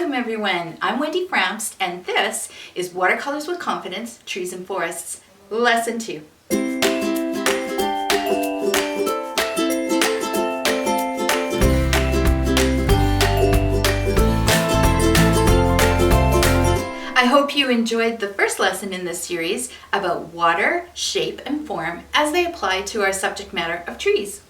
Welcome everyone, I'm Wendy Framst and this is Watercolors with Confidence, Trees and Forests, Lesson 2. I hope you enjoyed the first lesson in this series about water, shape, and form as they apply to our subject matter of trees.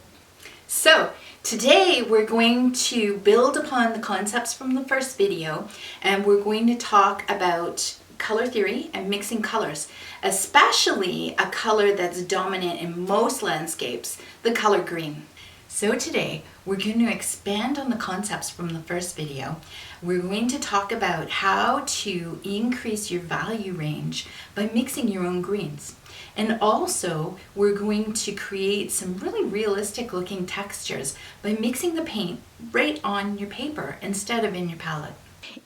So, today we're going to build upon the concepts from the first video and we're going to talk about color theory and mixing colors, especially a color that's dominant in most landscapes, the color green. So today we're going to expand on the concepts from the first video. We're going to talk about how to increase your value range by mixing your own greens. And also, we're going to create some really realistic looking textures by mixing the paint right on your paper instead of in your palette.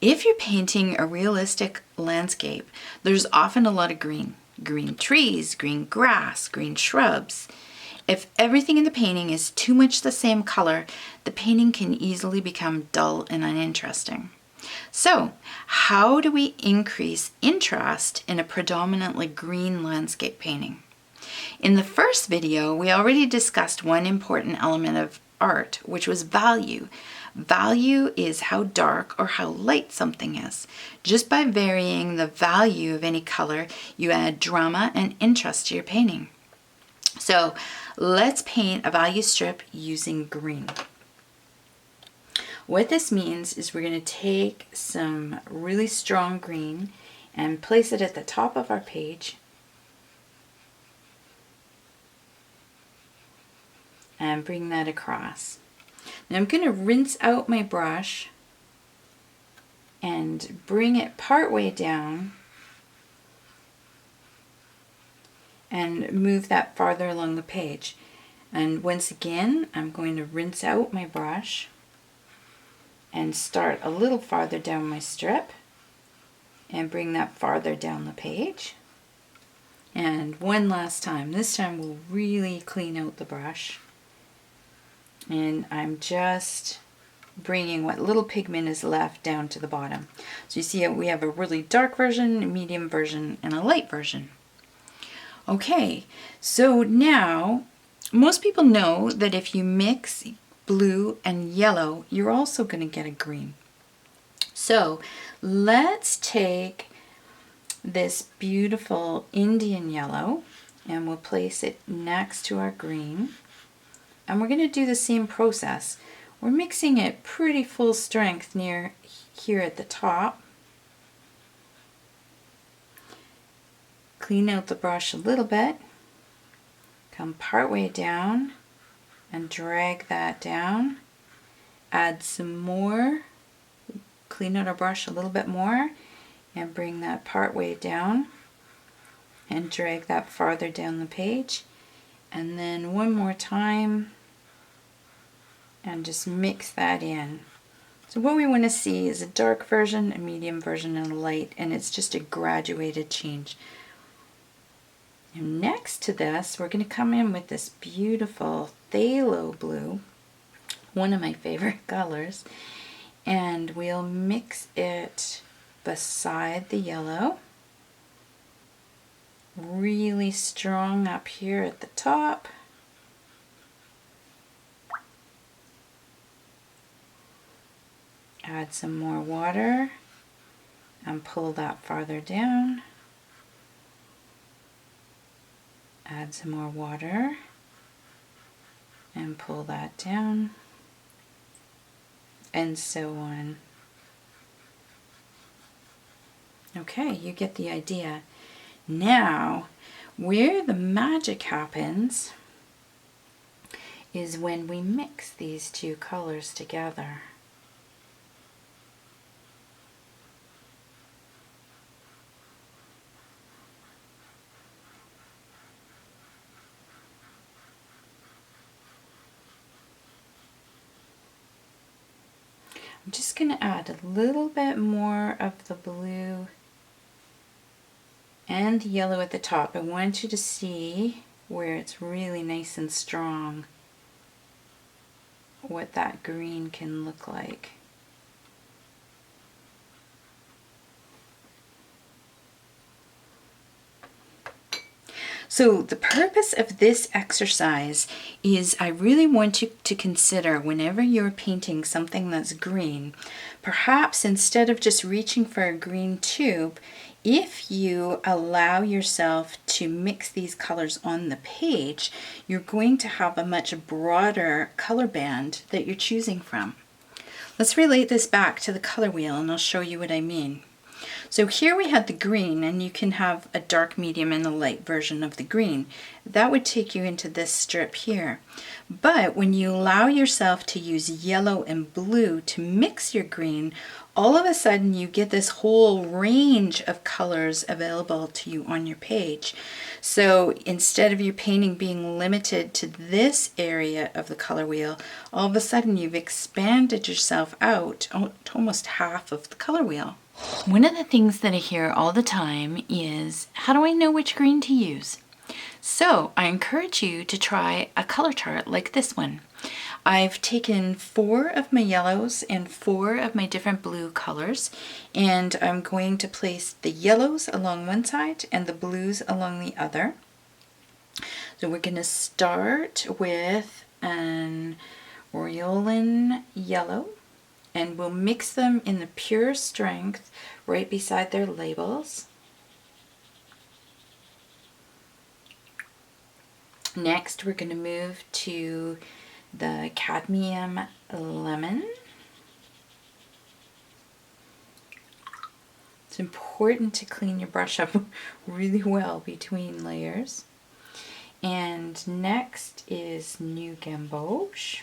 If you're painting a realistic landscape, there's often a lot of green. Green trees, green grass, green shrubs. If everything in the painting is too much the same color, the painting can easily become dull and uninteresting. So, how do we increase interest in a predominantly green landscape painting? In the first video, we already discussed one important element of art, which was value. Value is how dark or how light something is. Just by varying the value of any color, you add drama and interest to your painting. So, let's paint a value strip using green. What this means is we're going to take some really strong green and place it at the top of our page and bring that across. Now I'm going to rinse out my brush and bring it part way down and move that farther along the page. And once again, I'm going to rinse out my brush and start a little farther down my strip and bring that farther down the page. And one last time. This time we'll really clean out the brush. And I'm just bringing what little pigment is left down to the bottom. So you see we have a really dark version, a medium version, and a light version. Okay, so now most people know that if you mix blue and yellow, you're also going to get a green. So let's take this beautiful Indian yellow and we'll place it next to our green. And we're going to do the same process. We're mixing it pretty full strength near here at the top. Clean out the brush a little bit. Come part way down and drag that down. Add some more. Clean out our brush a little bit more and bring that part way down and drag that farther down the page. And then one more time and just mix that in. So what we want to see is a dark version, a medium version, and a light, and it's just a graduated change. And next to this, we're going to come in with this beautiful phthalo blue, one of my favorite colors, and we'll mix it beside the yellow. Really strong up here at the top. Add some more water and pull that farther down. Add some more water and pull that down, and so on. Okay, you get the idea. Now, where the magic happens is when we mix these two colors together. I'm just going to add a little bit more of the blue and the yellow at the top. I want you to see where it's really nice and strong, what that green can look like. So the purpose of this exercise is I really want you to consider whenever you're painting something that's green, perhaps instead of just reaching for a green tube, if you allow yourself to mix these colors on the page, you're going to have a much broader color band that you're choosing from. Let's relate this back to the color wheel and I'll show you what I mean. So here we had the green, and you can have a dark, medium, and a light version of the green. That would take you into this strip here. But when you allow yourself to use yellow and blue to mix your green, all of a sudden you get this whole range of colors available to you on your page. So instead of your painting being limited to this area of the color wheel, all of a sudden you've expanded yourself out to almost half of the color wheel. One of the things that I hear all the time is, how do I know which green to use? So I encourage you to try a color chart like this one. I've taken 4 of my yellows and 4 of my different blue colors, and I'm going to place the yellows along one side and the blues along the other. So we're going to start with an Oriolan yellow, and we'll mix them in the pure strength right beside their labels. Next, we're going to move to the Cadmium Lemon. It's important to clean your brush up really well between layers. And next is New Gamboge.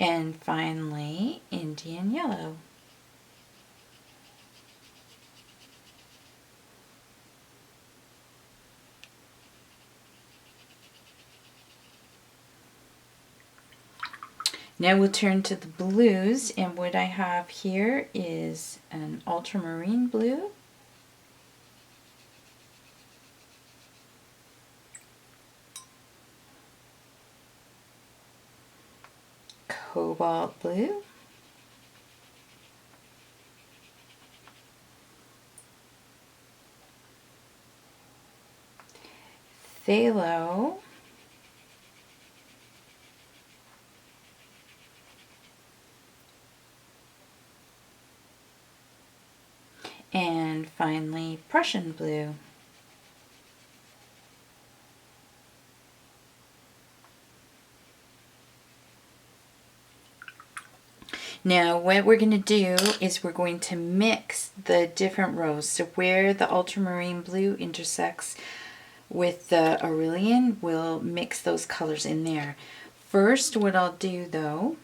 And finally, Indian Yellow. Now we'll turn to the blues, and what I have here is an ultramarine blue, cobalt blue, phthalo, and finally Prussian blue. Now what we're going to do is we're going to mix the different rows. So where the ultramarine blue intersects with the Aurelian, we'll mix those colors in there. First, what I'll do though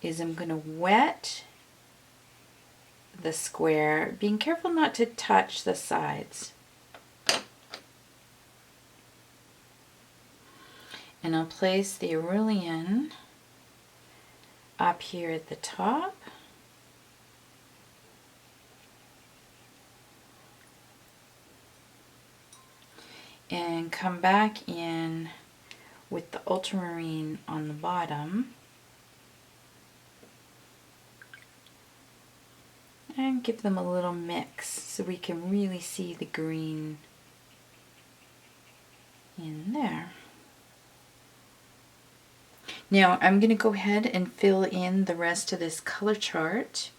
is I'm going to wet the square, being careful not to touch the sides. And I'll place the Aurelian up here at the top. And come back in with the ultramarine on the bottom. And give them a little mix so we can really see the green in there. Now I'm going to go ahead and fill in the rest of this color chart.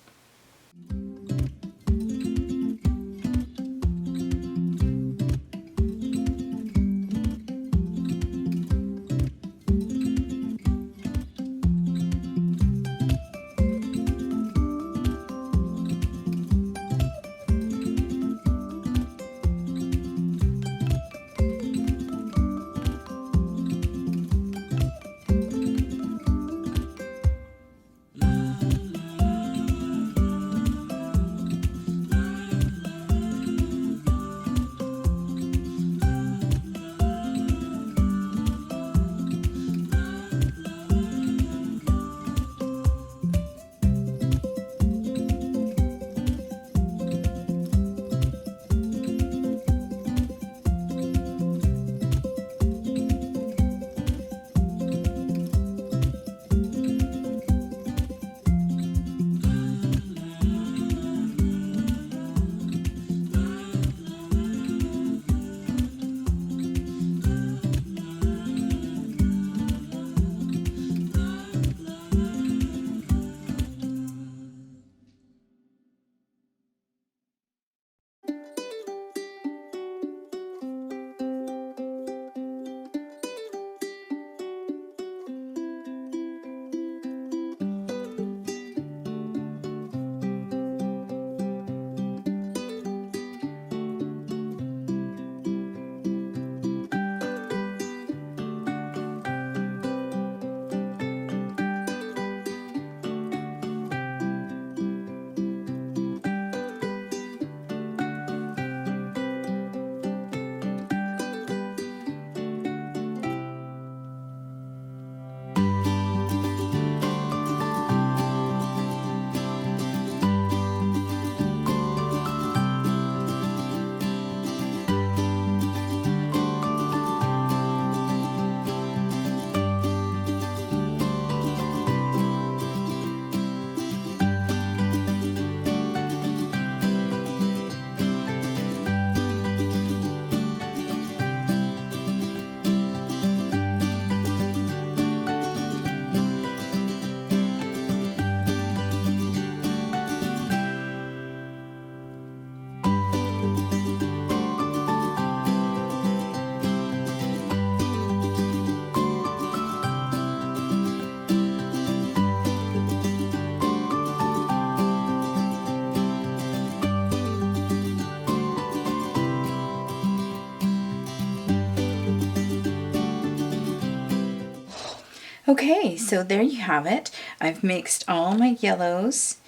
Okay, so there you have it. I've mixed all my yellows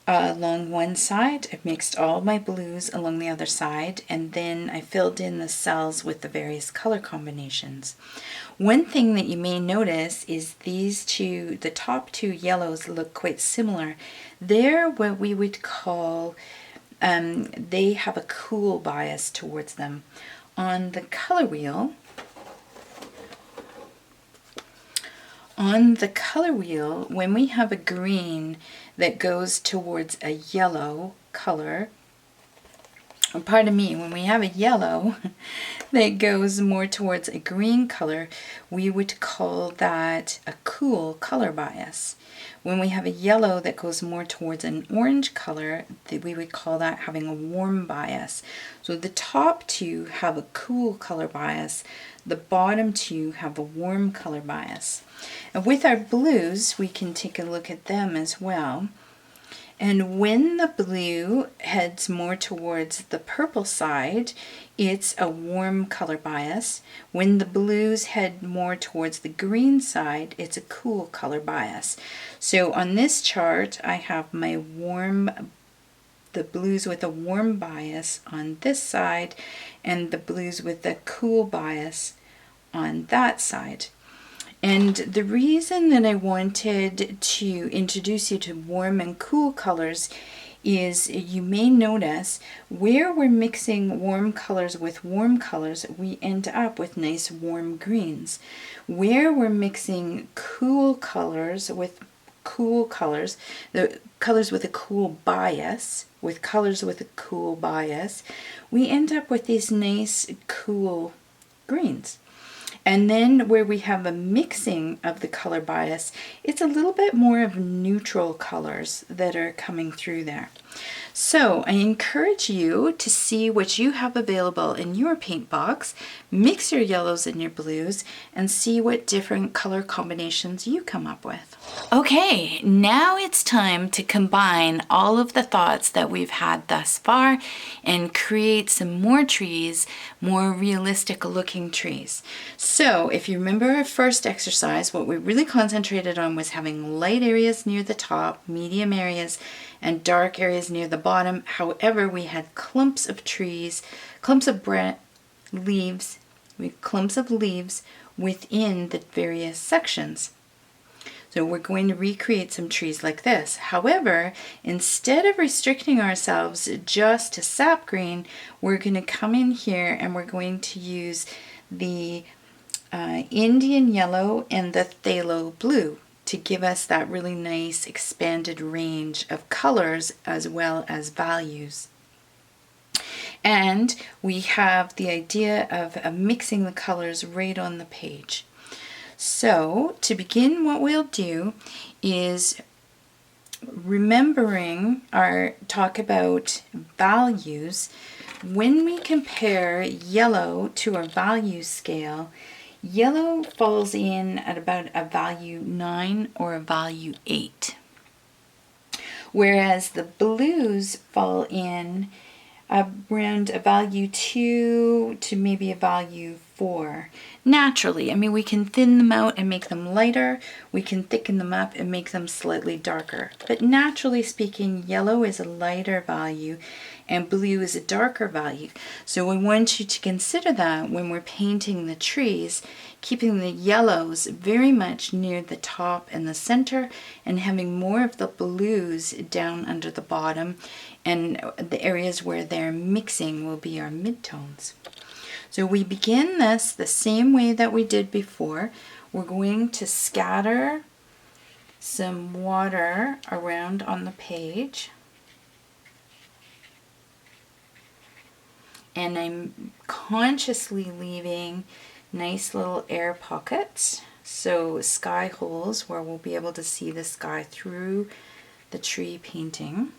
along one side. I've mixed all my blues along the other side, and then I filled in the cells with the various color combinations. One thing that you may notice is these two, the top two yellows, look quite similar. They're what we would call, they have a cool bias towards them. On the color wheel, when we have a green that goes towards a yellow color, or pardon me, when we have a yellow that goes more towards a green color, we would call that a cool color bias. When we have a yellow that goes more towards an orange color, we would call that having a warm bias. So the top two have a cool color bias, the bottom two have a warm color bias. And with our blues, we can take a look at them as well. And when the blue heads more towards the purple side, it's a warm color bias. When the blues head more towards the green side, it's a cool color bias. So on this chart, I have my the blues with a warm bias on this side, and the blues with a cool bias on that side. And the reason that I wanted to introduce you to warm and cool colors is you may notice where we're mixing warm colors with warm colors, we end up with nice warm greens. Where we're mixing cool colors with cool colors, the colors with a cool bias, with colors with a cool bias, we end up with these nice cool greens. And then where we have a mixing of the color bias, it's a little bit more of neutral colors that are coming through there. So I encourage you to see what you have available in your paint box, mix your yellows and your blues, and see what different color combinations you come up with. Okay, now it's time to combine all of the thoughts that we've had thus far and create some more trees, more realistic looking trees. So if you remember our first exercise, what we really concentrated on was having light areas near the top, medium areas, and dark areas near the bottom. However, we had clumps of trees, clumps of leaves within the various sections. So we're going to recreate some trees like this. However, instead of restricting ourselves just to sap green, we're going to come in here and we're going to use the Indian yellow and the phthalo blue to give us that really nice expanded range of colors as well as values. And we have the idea of mixing the colors right on the page. So to begin, what we'll do is remembering our talk about values. When we compare yellow to our value scale, yellow falls in at about a value 9 or a value 8, whereas the blues fall in around a value 2 to maybe a value 4. Naturally, I mean, we can thin them out and make them lighter, we can thicken them up and make them slightly darker, but naturally speaking, yellow is a lighter value and blue is a darker value. So we want you to consider that when we're painting the trees, keeping the yellows very much near the top and the center and having more of the blues down under the bottom, and the areas where they're mixing will be our midtones. So we begin this the same way that we did before. We're going to scatter some water around on the page. And I'm consciously leaving nice little air pockets, so sky holes where we'll be able to see the sky through the tree painting.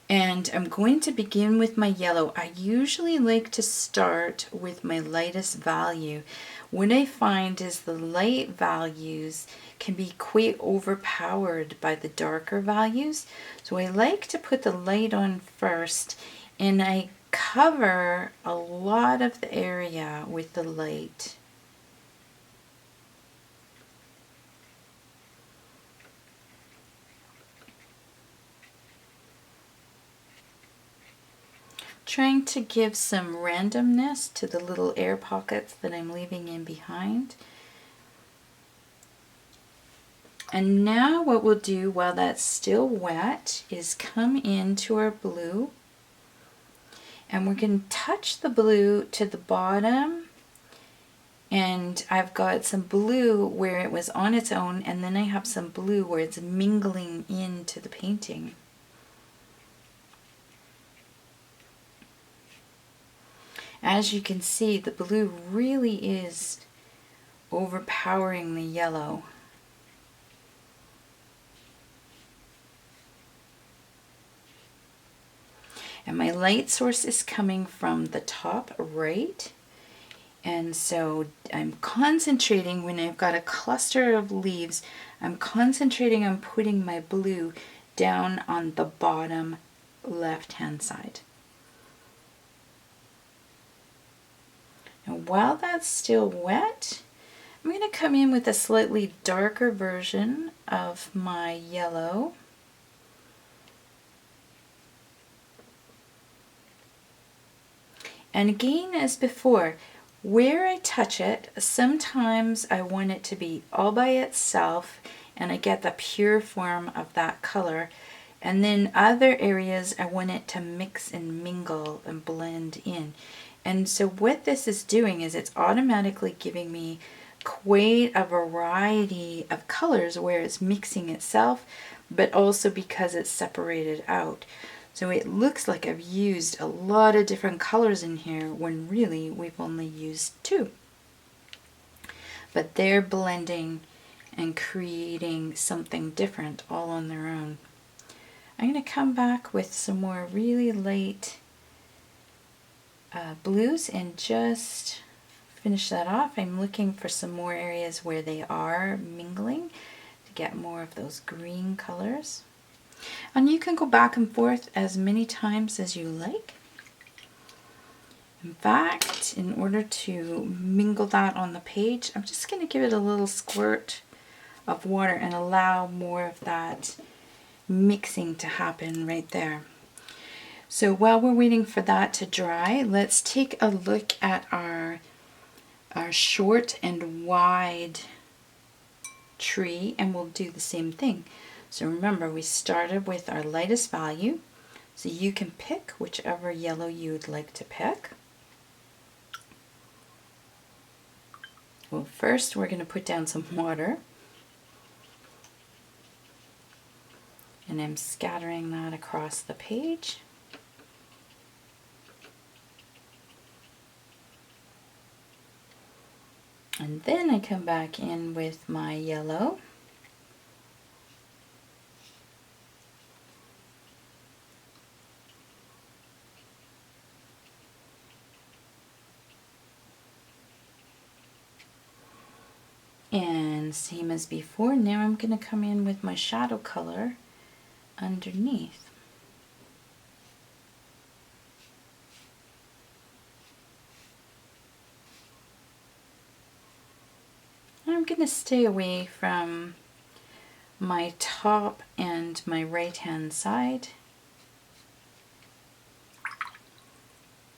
And I'm going to begin with my yellow. I usually like to start with my lightest value. What I find is the light values can be quite overpowered by the darker values. So I like to put the light on first, and I cover a lot of the area with the light. Trying to give some randomness to the little air pockets that I'm leaving in behind. And now what we'll do while that's still wet is come into our blue, and we're going to touch the blue to the bottom, and I've got some blue where it was on its own, and then I have some blue where it's mingling into the painting. As you can see, the blue really is overpowering the yellow. And my light source is coming from the top right. And so I'm concentrating, when I've got a cluster of leaves, I'm concentrating on putting my blue down on the bottom left-hand side. And while that's still wet, I'm going to come in with a slightly darker version of my yellow. And again, as before, where I touch it, sometimes I want it to be all by itself and I get the pure form of that color. And then other areas I want it to mix and mingle and blend in. And so what this is doing is it's automatically giving me quite a variety of colors where it's mixing itself, but also because it's separated out. So it looks like I've used a lot of different colors in here when really we've only used 2. But they're blending and creating something different all on their own. I'm going to come back with some more really light blues and just finish that off. I'm looking for some more areas where they are mingling to get more of those green colors. And you can go back and forth as many times as you like. In fact, in order to mingle that on the page, I'm just going to give it a little squirt of water and allow more of that mixing to happen right there. So while we're waiting for that to dry, let's take a look at our short and wide tree, and we'll do the same thing. So remember, we started with our lightest value, so you can pick whichever yellow you would like to pick. Well, first we're going to put down some water, and I'm scattering that across the page. And then I come back in with my yellow. And same as before, now I'm going to come in with my shadow color underneath. I'm going to stay away from my top and my right hand side.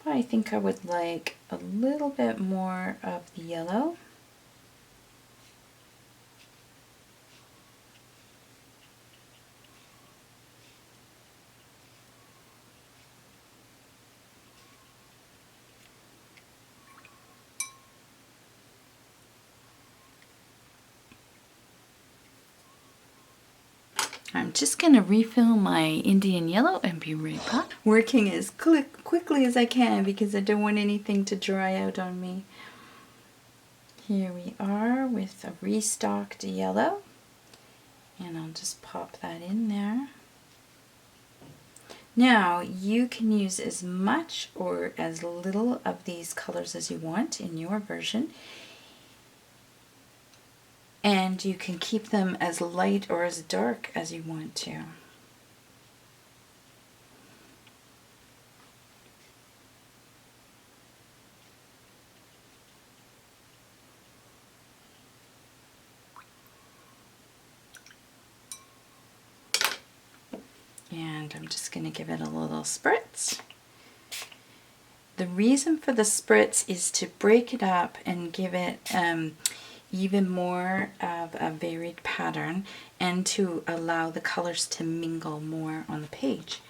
But I think I would like a little bit more of the yellow. I'm just going to refill my Indian yellow and be right back. Working as quickly as I can because I don't want anything to dry out on me. Here we are with a restocked yellow, and I'll just pop that in there. Now you can use as much or as little of these colors as you want in your version. And you can keep them as light or as dark as you want to. And I'm just going to give it a little spritz. The reason for the spritz is to break it up and give it even more of a varied pattern and to allow the colors to mingle more on the page.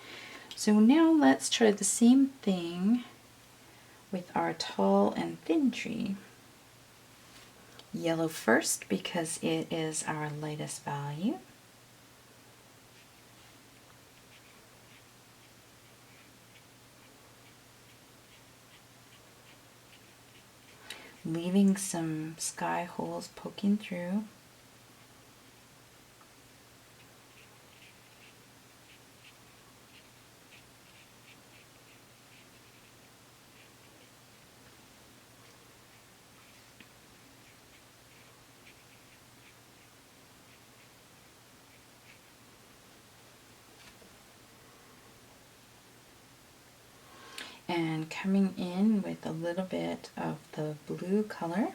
So now let's try the same thing with our tall and thin tree. Yellow first because it is our lightest value. Leaving some sky holes poking through. And coming in with a little bit of the blue color.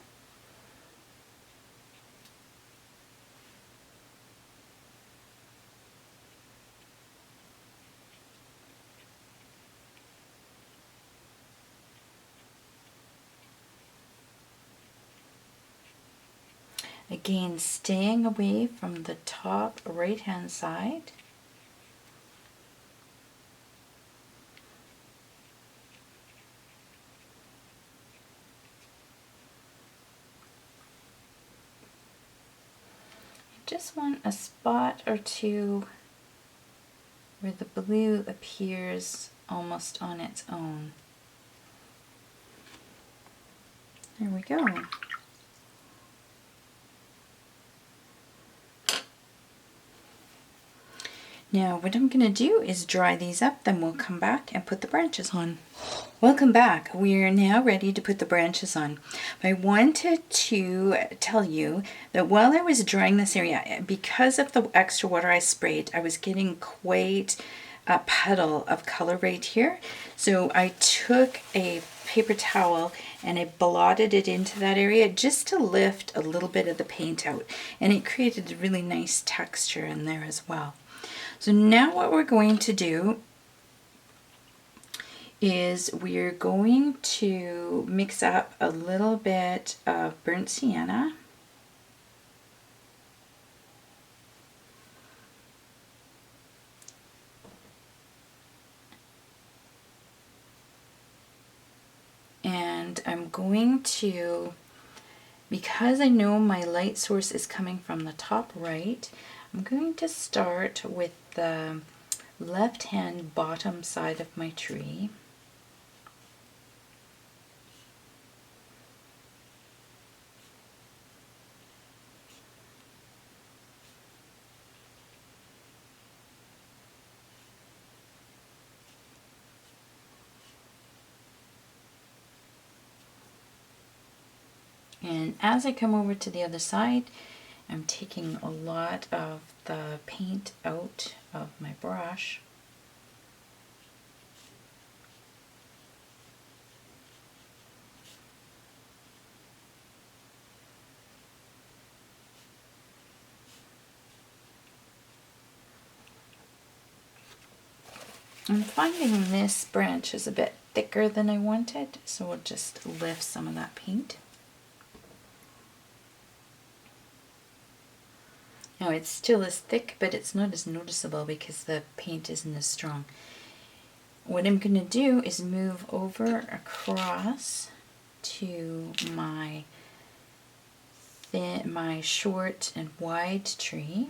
Again, staying away from the top right-hand side. Just want a spot or two where the blue appears almost on its own. There we go. Now what I'm going to do is dry these up, then we'll come back and put the branches on. Welcome back. We are now ready to put the branches on. I wanted to tell you that while I was drying this area, because of the extra water I sprayed, I was getting quite a puddle of color right here. So I took a paper towel and I blotted it into that area just to lift a little bit of the paint out. And it created a really nice texture in there as well. So now what we're going to do is we're going to mix up a little bit of burnt sienna. And I'm going to, because I know my light source is coming from the top right, I'm going to start with the left-hand bottom side of my tree. And as I come over to the other side, I'm taking a lot of the paint out of my brush. I'm finding this branch is a bit thicker than I wanted, so we'll just lift some of that paint. Now it still is thick, but it's not as noticeable because the paint isn't as strong. What I'm going to do is move over across to my short and wide tree.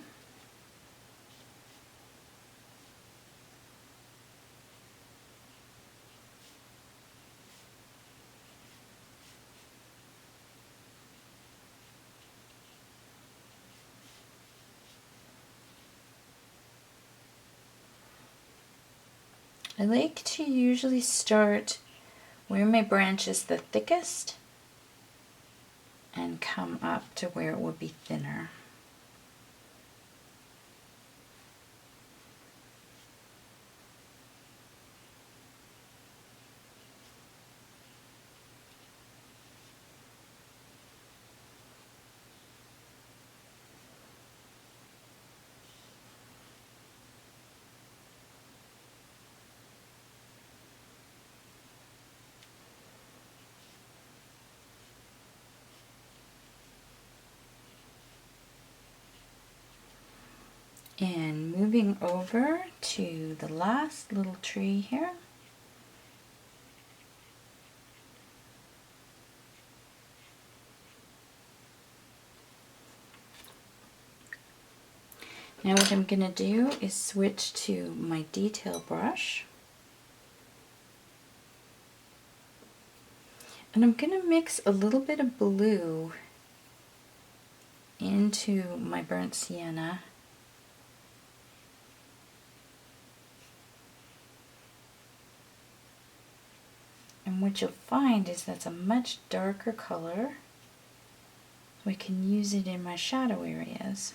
I like to usually start where my branch is the thickest and come up to where it will be thinner. And moving over to the last little tree here. Now what I'm going to do is switch to my detail brush. And I'm going to mix a little bit of blue into my burnt sienna. And what you'll find is that's a much darker color. So I can use it in my shadow areas,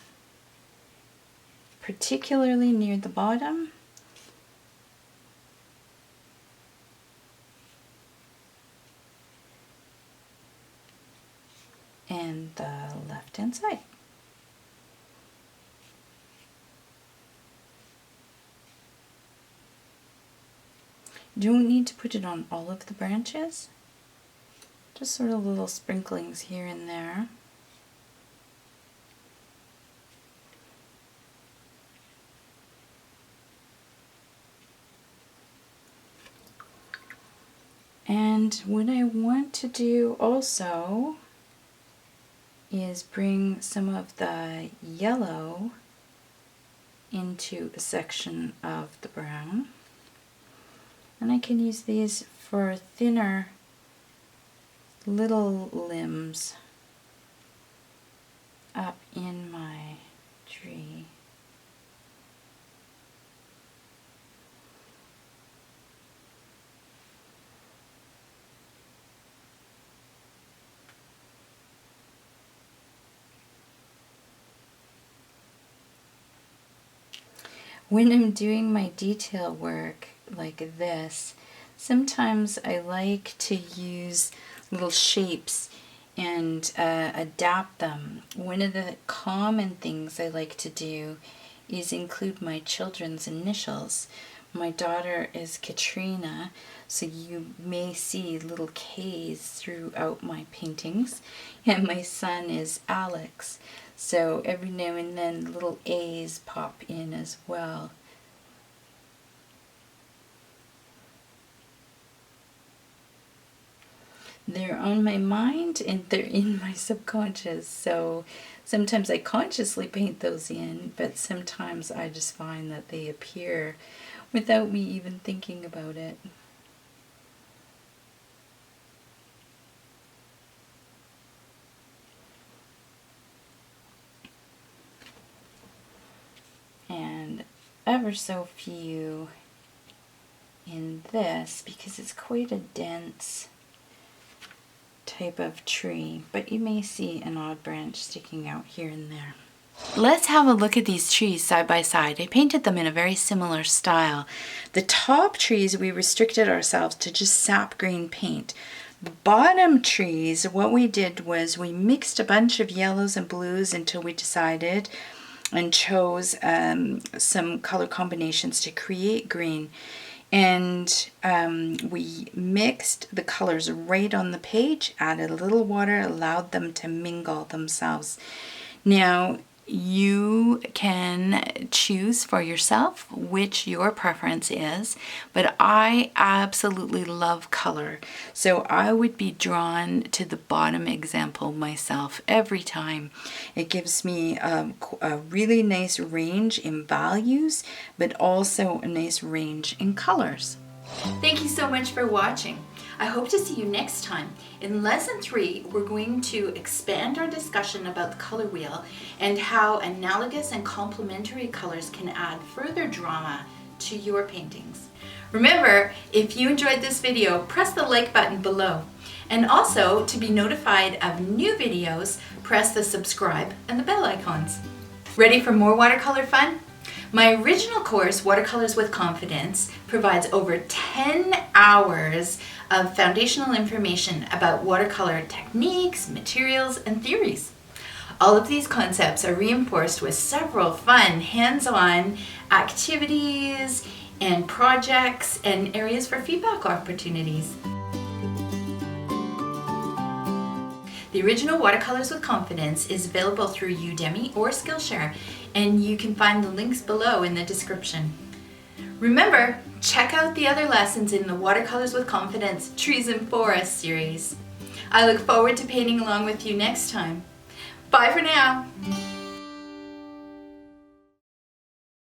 particularly near the bottom and the left hand side. You don't need to put it on all of the branches, just sort of little sprinklings here and there. And what I want to do also is bring some of the yellow into a section of the brown. And I can use these for thinner little limbs up in my tree. When I'm doing my detail work like this, sometimes I like to use little shapes and adapt them. One of the common things I like to do is include my children's initials. My daughter is Katrina, so you may see little K's throughout my paintings, and my son is Alex. So every now and then little A's pop in as well. They're on my mind and they're in my subconscious, so sometimes I consciously paint those in, but sometimes I just find that they appear without me even thinking about it. And ever so few in this because it's quite a dense type of tree, but you may see an odd branch sticking out here and there. Let's have a look at these trees side by side. I painted them in a very similar style. The top trees we restricted ourselves to just sap green paint. The bottom trees, what we did was we mixed a bunch of yellows and blues until we decided and chose some color combinations to create green. And we mixed the colors right on the page, added a little water, allowed them to mingle themselves. Now, you can choose for yourself which your preference is, but I absolutely love color. So I would be drawn to the bottom example myself every time. It gives me a really nice range in values, but also a nice range in colors. Thank you so much for watching. I hope to see you next time. In Lesson 3, we're going to expand our discussion about the color wheel and how analogous and complementary colors can add further drama to your paintings. Remember, if you enjoyed this video, press the like button below. And also, to be notified of new videos, press the subscribe and the bell icons. Ready for more watercolor fun? My original course, Watercolors with Confidence, provides over 10 hours of foundational information about watercolor techniques, materials, and theories. All of these concepts are reinforced with several fun hands-on activities and projects and areas for feedback opportunities. The original Watercolors with Confidence is available through Udemy or Skillshare, and you can find the links below in the description. Remember, check out the other lessons in the Watercolors with Confidence Trees and Forests series. I look forward to painting along with you next time. Bye for now!